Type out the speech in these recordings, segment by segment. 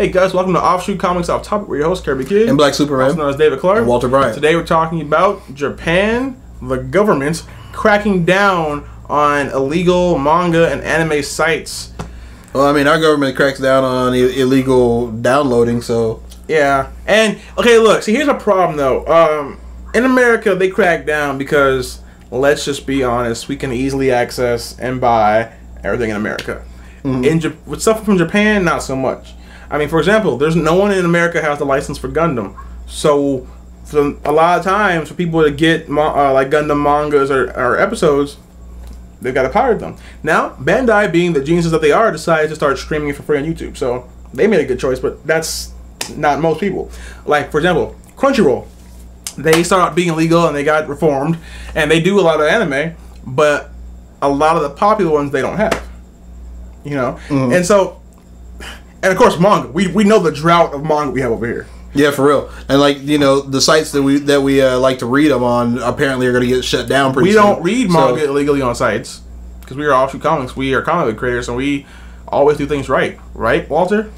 Hey guys, welcome to Offshoot Comics Off Topic. We're your host, Kirby Kid. And Black Superman. Also known as David Clark. And Walter Bryant. Today we're talking about Japan, the government, cracking down on illegal manga and anime sites. Well, I mean, our government cracks down on illegal downloading, so... Yeah. And, okay, look, see, here's a problem, though. In America, they crack down because, let's just be honest, we can easily access and buy everything in America. Mm-hmm. With stuff from Japan, not so much. I mean, for example, there's no one in America has the license for Gundam. So a lot of times, for people to get like Gundam mangas or episodes, they've got to pirate them. Now, Bandai, being the geniuses that they are, decided to start streaming it for free on YouTube. So they made a good choice, but that's not most people. Like, for example, Crunchyroll. They started being illegal and they got reformed, and they do a lot of anime, but a lot of the popular ones they don't have. You know? Mm-hmm. And so... And of course, manga. We know the drought of manga we have over here. Yeah, for real. And like, you know, the sites that we like to read them on apparently are going to get shut down pretty soon. We don't read manga illegally on sites because we are Offshoot Comics. We are comic book creators, and we always do things right. Right, Walter?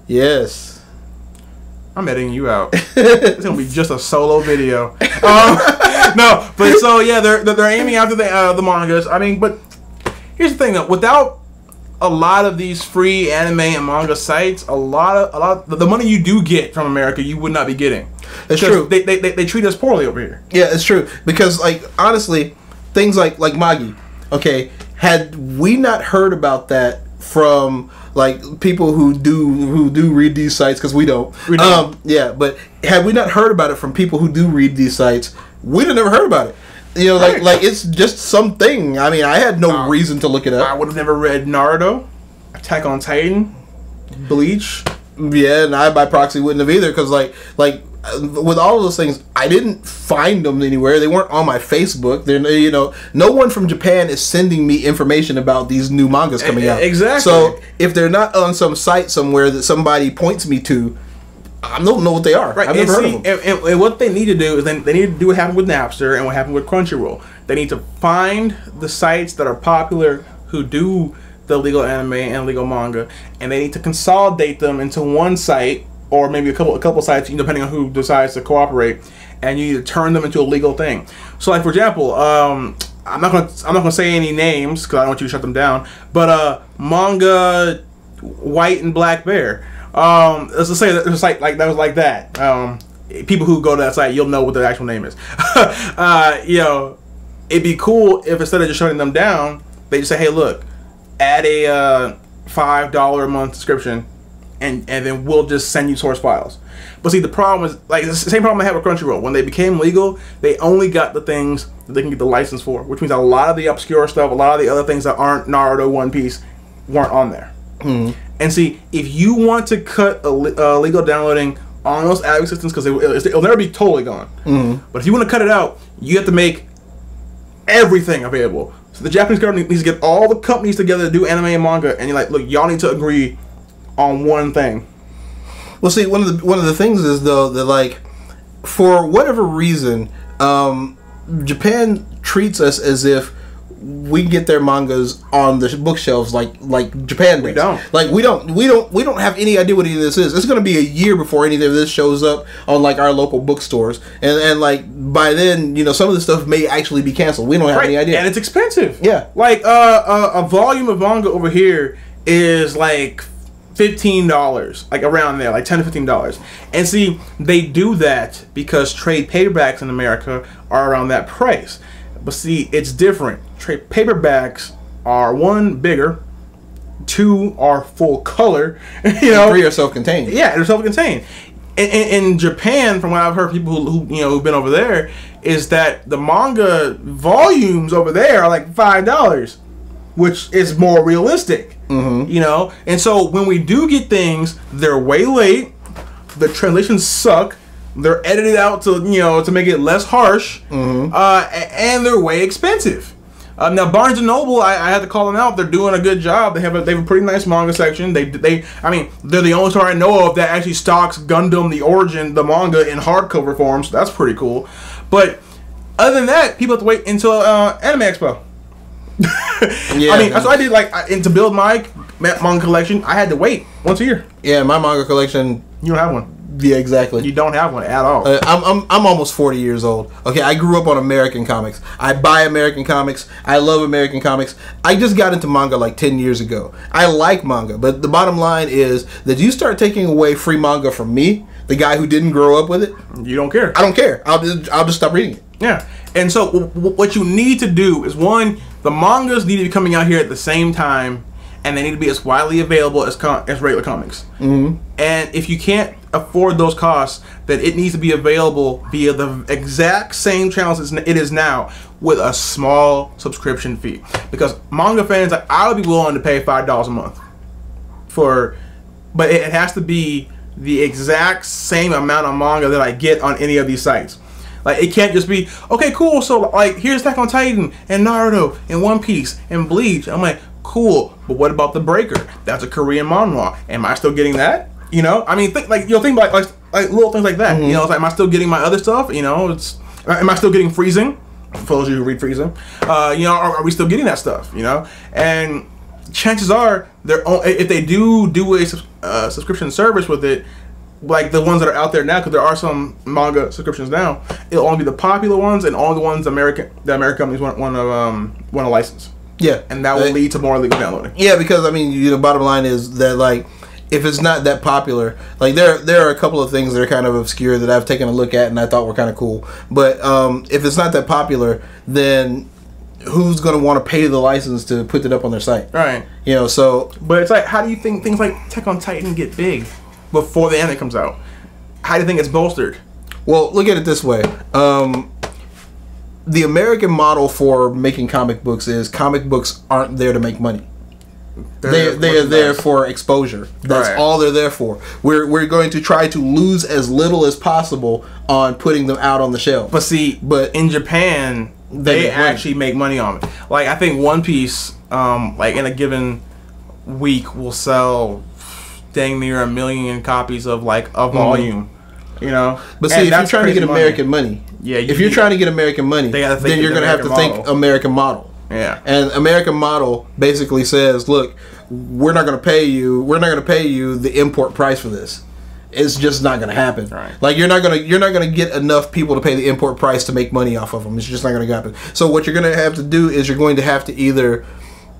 Yes. I'm editing you out. It's gonna be just a solo video. No, but so yeah, they're aiming after the mangas. I mean, but here's the thing though, without a lot of these free anime and manga sites, a lot of the money you do get from America, you would not be getting. It's true. They treat us poorly over here. Yeah, it's true. Because like honestly, things like Magi, okay, had we not heard about that from like people who do read these sites, because we don't. Yeah, but had we not heard about it from people who do read these sites, we'd have never heard about it. You know, like it's just something. I mean, I had no reason to look it up. I would have never read Naruto, Attack on Titan, Bleach. Yeah, and I by proxy wouldn't have either, because like with all of those things, I didn't find them anywhere. They weren't on my Facebook. They're, you know, no one from Japan is sending me information about these new mangas coming out. Exactly. So if they're not on some site somewhere that somebody points me to, I don't know what they are. Right. I've never heard of them. And what they need to do is they need to do what happened with Napster and what happened with Crunchyroll. They need to find the sites that are popular who do the legal anime and legal manga, and they need to consolidate them into one site, or maybe a couple sites, depending on who decides to cooperate, and you need to turn them into a legal thing. So, like for example, I'm not gonna say any names because I don't want you to shut them down. But Manga White and Black Bear. Let's just say that there's a site like that was like that. People who go to that site, you'll know what the actual name is. You know, it'd be cool if instead of just shutting them down, they just say, "Hey, look, add a $5 a month subscription, and then we'll just send you source files." But see, the problem is like it's the same problem I had with Crunchyroll. When they became legal, they only got the things that they can get the license for, which means a lot of the obscure stuff, a lot of the other things that aren't Naruto, One Piece, weren't on there. Mm-hmm. And see, if you want to cut illegal downloading on those ad systems, because it'll never be totally gone. Mm-hmm. But if you want to cut it out, you have to make everything available. So the Japanese government needs to get all the companies together to do anime and manga, and you're like, look, y'all need to agree on one thing. Well, see, one of the things is though that like, for whatever reason, Japan treats us as if we get their mangas on the bookshelves like Japan does. We don't. Like we don't have any idea what any of this is. It's going to be a year before any of this shows up on like our local bookstores, and like by then, you know, some of the stuff may actually be canceled. We don't have any idea, and it's expensive. Yeah, like a volume of manga over here is like $15, like around there, like $10 to $15. And see, they do that because trade paperbacks in America are around that price. But see, it's different. Trade paperbacks are, one, bigger, two, are full color, you know, three are self-contained. Yeah, they're self-contained. In Japan, from what I've heard, people who've been over there, is that the manga volumes over there are like $5, which is more realistic. Mm-hmm. You know, and so when we do get things, they're way late. The translations suck. They're edited out to make it less harsh, mm-hmm. And they're way expensive. Now Barnes and Noble, I had to call them out. They're doing a good job. They have a pretty nice manga section. I mean, they're the only store I know of that actually stocks Gundam the Origin, the manga, in hardcover form. So that's pretty cool. But other than that, people have to wait until Anime Expo. Yeah, I mean, that's what I did. Like, and to build my manga collection, I had to wait. Once a year. Yeah, my manga collection. You don't have one. Yeah, exactly. You don't have one at all. I'm almost 40 years old. Okay, I grew up on American comics. I buy American comics. I love American comics. I just got into manga like 10 years ago. I like manga, but the bottom line is that you start taking away free manga from me, the guy who didn't grow up with it. You don't care. I don't care. I'll just stop reading it. Yeah. And so what you need to do is, one, the mangas need to be coming out here at the same time, and they need to be as widely available as regular comics. Mm-hmm. And if you can't afford those costs, then it needs to be available via the exact same channels as it is now, with a small subscription fee. Because manga fans, like, I would be willing to pay $5 a month for, but it has to be the exact same amount of manga that I get on any of these sites. Like, it can't just be, okay, cool, so, like, here's Attack on Titan, and Naruto, and One Piece, and Bleach. I'm like, cool, but what about The Breaker? That's a Korean manhwa. Am I still getting that? You know? I mean, think about, like little things like that. Mm-hmm. You know, it's like, am I still getting my other stuff? You know, am I still getting Freezing? For those of you who read Freezing. You know, are we still getting that stuff? You know? And chances are, if they do a subscription service with it, like the ones that are out there now, because there are some manga subscriptions now, it'll only be the popular ones and all the ones the American companies want to license. Yeah, and that will lead to more illegal downloading. Yeah, because I mean, the bottom line is that, like, if it's not that popular, like there are a couple of things that are kind of obscure that I've taken a look at and I thought were kind of cool. But if it's not that popular, then who's going to want to pay the license to put it up on their site? Right. You know, so. But it's like, how do you think things like Attack on Titan get big before the anime comes out? How do you think it's bolstered? Well, look at it this way. The American model for making comic books is comic books aren't there to make money. They are there for exposure. That's all they're there for. We're going to try to lose as little as possible on putting them out on the shelf. But see, in Japan, they actually make money on it. Like, I think One Piece, like in a given week, will sell dang near 1 million copies of like a volume. You know, but see, if you're trying to get American money, if you're trying to get American money, then you're going to have to think American model. Yeah, and American model basically says, look, we're not going to pay you. We're not going to pay you the import price for this. It's just not going to happen. Right. Like, you're not going to get enough people to pay the import price to make money off of them. It's just not going to happen. So what you're going to have to do is you're going to have to either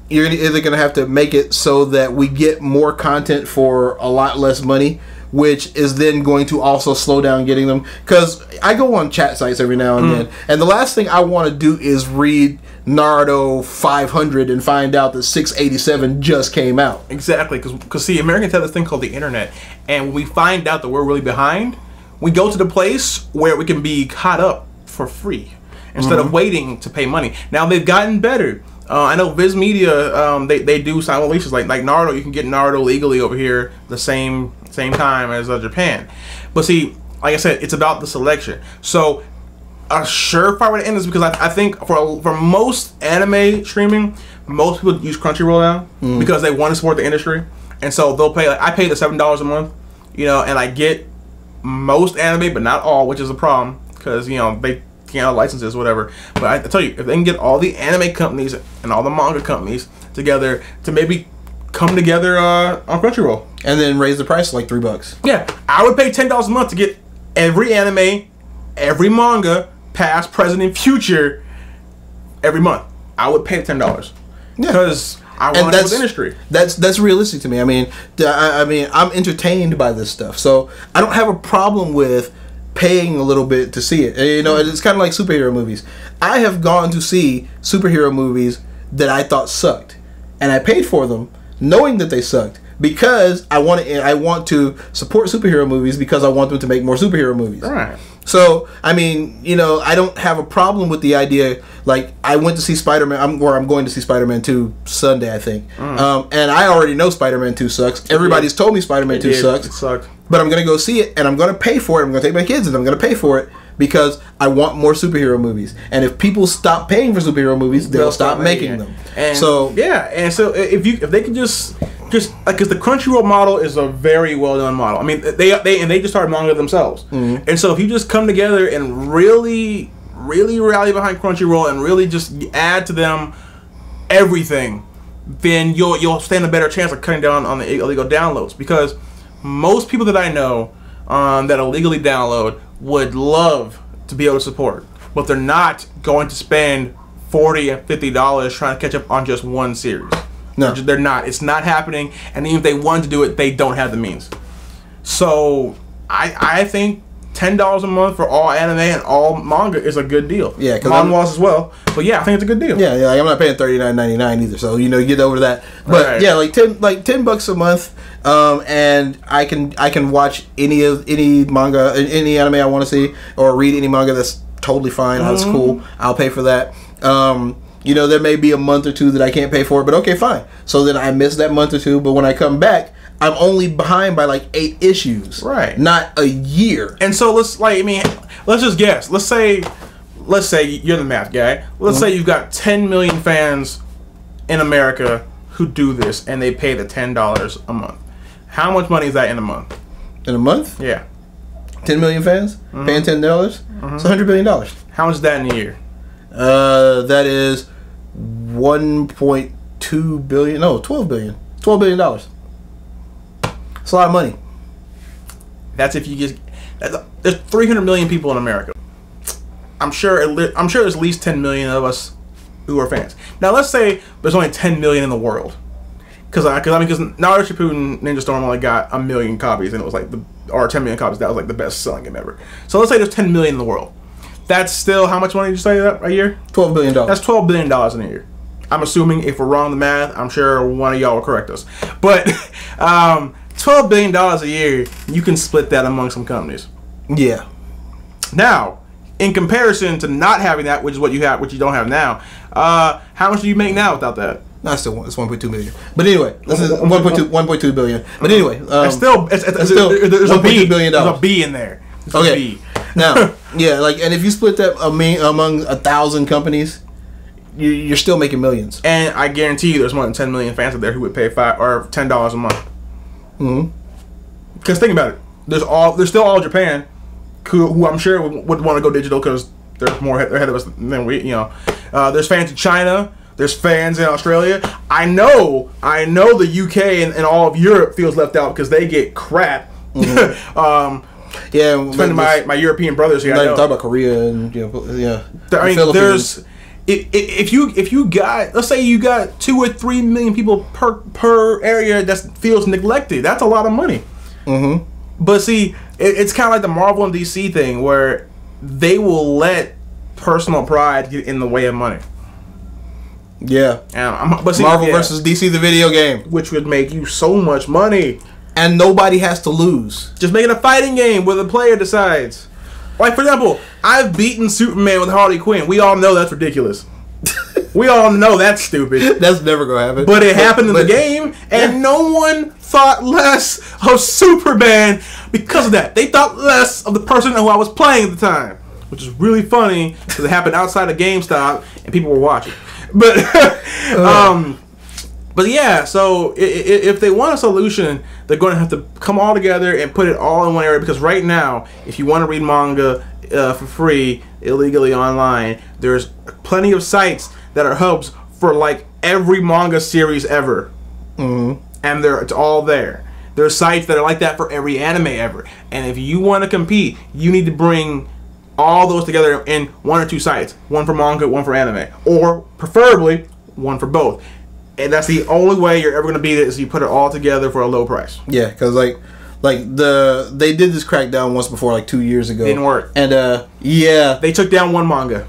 going to have to make it so that we get more content for a lot less money, which is then going to also slow down getting them. Because I go on chat sites every now and then, and the last thing I want to do is read Naruto 500 and find out that 687 just came out. Exactly, because see, Americans have this thing called the internet, and when we find out that we're really behind, we go to the place where we can be caught up for free instead of waiting to pay money. Now, they've gotten better. I know Viz Media, they do simul releases like Naruto. You can get Naruto legally over here the same time as Japan. But see, like I said, it's about the selection. So a surefire way to end this, because I think for most anime streaming, most people use Crunchyroll now because they want to support the industry, and so they'll pay. Like, I pay the $7 a month, you know, and I get most anime, but not all, which is a problem because, you know, they can't have licenses, whatever. But I tell you, if they can get all the anime companies and all the manga companies together to maybe come together on Crunchyroll, and then raise the price to like $3. Yeah, I would pay $10 a month to get every anime, every manga, past, present, and future, every month. I would pay $10 because I want to know the industry. That's realistic to me. I mean, I'm entertained by this stuff, so I don't have a problem with paying a little bit to see it. You know, it's kind of like superhero movies. I have gone to see superhero movies that I thought sucked, and I paid for them knowing that they sucked because I want to support superhero movies because I want them to make more superhero movies. All right. So, I mean, you know, I don't have a problem with the idea. Like, I went to see Spider-Man, I'm going to see Spider-Man 2 Sunday, I think. And I already know Spider-Man 2 sucks. Everybody's told me Spider-Man 2 sucks. It sucked. But I'm going to go see it, and I'm going to pay for it. I'm going to take my kids, and I'm going to pay for it because I want more superhero movies. And if people stop paying for superhero movies, they'll stop making them. And so, yeah, and so if they can just because the Crunchyroll model is a very well done model. I mean, they just started manga themselves, and so if you just come together and really rally behind Crunchyroll and really just add to them everything, then you'll stand a better chance of cutting down on the illegal downloads, because most people that I know that illegally download would love to be able to support, but they're not going to spend $40 and $50 trying to catch up on just one series. No, they're not. It's not happening, and even if they wanted to do it, they don't have the means. So I think $10 a month for all anime and all manga is a good deal. Yeah, manhwas as well. But yeah, I think it's a good deal. Yeah, like I'm not paying $39.99 either. So you get over that. But right. Yeah, like $10 a month, and I can watch any manga, any anime I want to see, or read any manga. That's totally fine. That's cool. I'll pay for that. There may be a month or two that I can't pay for it, but okay, fine. So then I miss that month or two, but when I come back, I'm only behind by like 8 issues. Right. Not a year. And so let's just guess. Let's say you're the math guy. Let's say you've got 10 million fans in America who do this, and they pay the $10 a month. How much money is that in a month? In a month? Yeah. 10 million fans paying $10? It's $100 billion. How much is that in a year? That is 1.2 billion. No, 12 billion. $12 billion. It's a lot of money. That's if you just. There's 300 million people in America. I'm sure there's at least 10 million of us who are fans. Now let's say there's only 10 million in the world, because Naruto Shippuden Ninja Storm only got 1 million copies, and it was like 10 million copies. That was like the best selling game ever. So let's say there's 10 million in the world. That's still how much money did you say that a year? $12 billion. That's $12 billion in a year. I'm assuming if we're wrong in the math, I'm sure one of y'all will correct us. But $12 billion a year, you can split that among some companies. Yeah. Now, in comparison to not having that, which is what you have, which you don't have now, how much do you make now without that? No, it's 1.2 million. But anyway, this is 1.2 billion. But anyway, it's still there's $1.2 billion. There's a B in there. Okay. Now, yeah, and if you split that among 1,000 companies, you're still making millions. And I guarantee you, there's more than 10 million fans out there who would pay $5 or $10 a month. Because think about it, there's still all Japan, who I'm sure would want to go digital because they're ahead of us than we. There's fans in China. There's fans in Australia. I know the UK and all of Europe feels left out because they get crap. Yeah, depending my European brothers here. I know. Talk about Korea and yeah. I mean, there's if you got, let's say you got 2 or 3 million people per area that feels neglected. That's a lot of money. But see, it's kind of like the Marvel and DC thing where they will let personal pride get in the way of money. Yeah. But see, Marvel versus DC, the video game, which would make you so much money. And nobody has to lose. Just make it a fighting game where the player decides. Like, for example, I've beaten Superman with Harley Quinn. We all know that's ridiculous. We all know that's stupid. That's never going to happen. But it happened in the game, and no one thought less of Superman because of that. They thought less of the person who I was playing at the time, which is really funny because it happened outside of GameStop, and people were watching. But yeah, so if they want a solution, they're going to have to come all together and put it all in one area. Because right now, if you want to read manga for free, illegally online, there's plenty of sites that are hubs for like every manga series ever. And it's all there. There's sites that are like that for every anime ever. And if you want to compete, you need to bring all those together in 1 or 2 sites. One for manga, one for anime. Or preferably, one for both. And that's the only way you're ever going to beat it is you put it all together for a low price. Yeah, because they did this crackdown once before, like 2 years ago. Didn't work. And yeah, they took down one manga,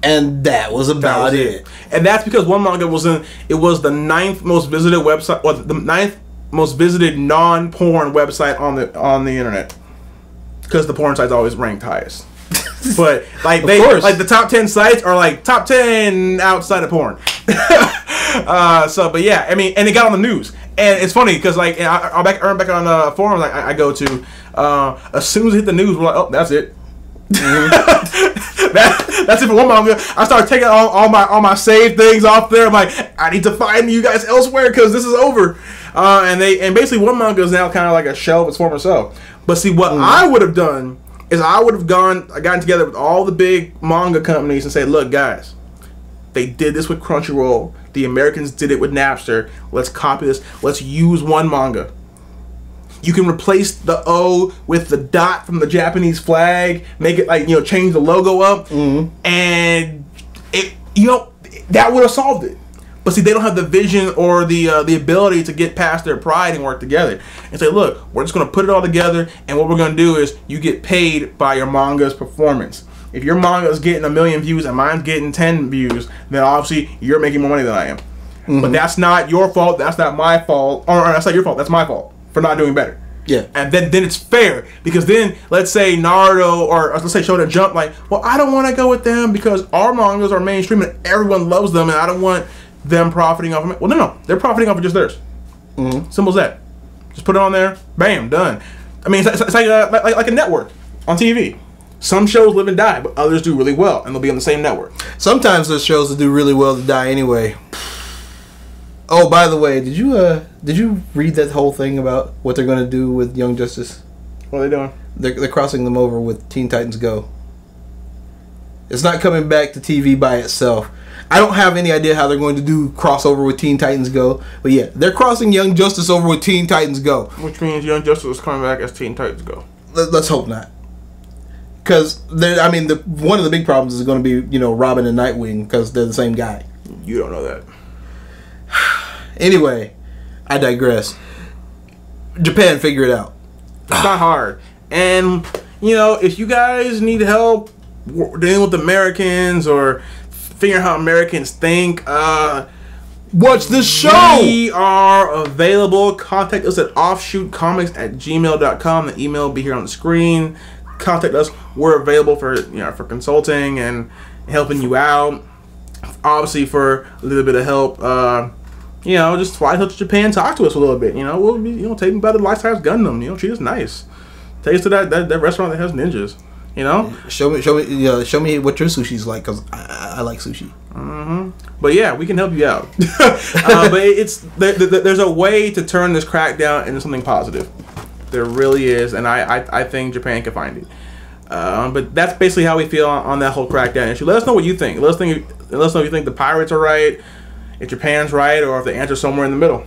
and that was about it. And that's because one manga was the 9th most visited website, or the 9th most visited non-porn website on the internet. Because the porn sites always ranked highest. But the top 10 sites are like top 10 outside of porn. But yeah, I mean, and it got on the news, and it's funny because back on the forums I go to, as soon as it hit the news, we're like, oh, that's it. That's it for one manga. I started taking all my saved things off there. I'm like, I need to find you guys elsewhere because this is over. And basically one manga is now kind of like a shell of its former self. But see, what I would have done is I would have gotten together with all the big manga companies and said, look, guys, they did this with Crunchyroll. The Americans did it with Napster. Let's copy this. Let's use one manga. You can replace the O with the dot from the Japanese flag. Make it like, change the logo up. And it, that would have solved it. But see, they don't have the vision or the ability to get past their pride and work together and say, look, we're just going to put it all together, and what we're going to do is you get paid by your manga's performance. If your manga is getting 1 million views and mine's getting 10 views, then obviously you're making more money than I am. But that's not your fault. That's not my fault. Or that's not your fault. That's my fault for not doing better. Yeah. And then it's fair, because then let's say Naruto or let's say Shonen Jump, like, well, I don't want to go with them because our mangas are mainstream and everyone loves them, and I don't want them profiting off of it. Well, no, they're profiting off of just theirs. Simple as that. Just put it on there, bam, done. I mean, it's like a network on TV. Some shows live and die, but others do really well, and they'll be on the same network. Sometimes there's shows that do really well that die anyway. Oh, by the way, did you read that whole thing about what they're going to do with Young Justice? What are they doing? They're crossing them over with Teen Titans Go. It's not coming back to TV by itself. I don't have any idea how they're going to do crossover with Teen Titans Go, but yeah, they're crossing Young Justice over with Teen Titans Go. Which means Young Justice is coming back as Teen Titans Go. Let's hope not. Because, one of the big problems is going to be, Robin and Nightwing, because they're the same guy. You don't know that. Anyway, I digress. Japan, figure it out. It's not hard. And, if you guys need help dealing with Americans or figuring out how Americans think, watch this show! We are available. Contact us at offshootcomics@gmail.com. The email will be here on the screen. Contact us. We're available for for consulting and helping you out. Obviously, for a little bit of help, just fly to Japan, talk to us a little bit. We'll be taking by the Lifetime's Gundam. Treat us nice. Take us to that restaurant that has ninjas. Show me what your sushi's like, because I like sushi. But yeah, we can help you out. But there's a way to turn this crackdown into something positive. There really is, and I think Japan can find it. But that's basically how we feel on that whole crackdown issue. Let us know what you think. Let us know if you think the pirates are right, if Japan's right, or if the answer's somewhere in the middle.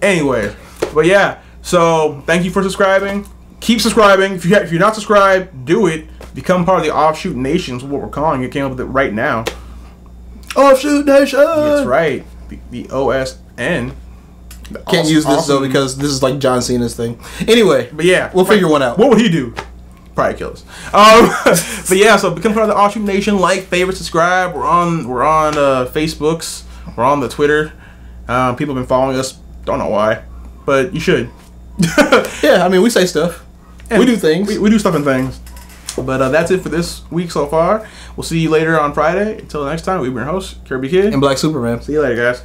Anyway, but yeah, so thank you for subscribing. Keep subscribing. If you're not subscribed, do it. Become part of the Offshoot Nation is what we're calling it. Came up with it right now. Offshoot Nation! That's right. The OSN. Can't use this though because this is like John Cena's thing. Anyway, but yeah, we'll figure one out. What would he do? Probably kill us. But yeah, so become part of the Offshoot Nation. Like, favorite, subscribe. We're on Facebooks. We're on the Twitter. People have been following us. Don't know why, but you should. Yeah, we say stuff. And we do things. We do stuff and things. But that's it for this week so far. We'll see you later on Friday. Until next time, we've been your hosts, Kirby Kid and Black Superman. See you later, guys.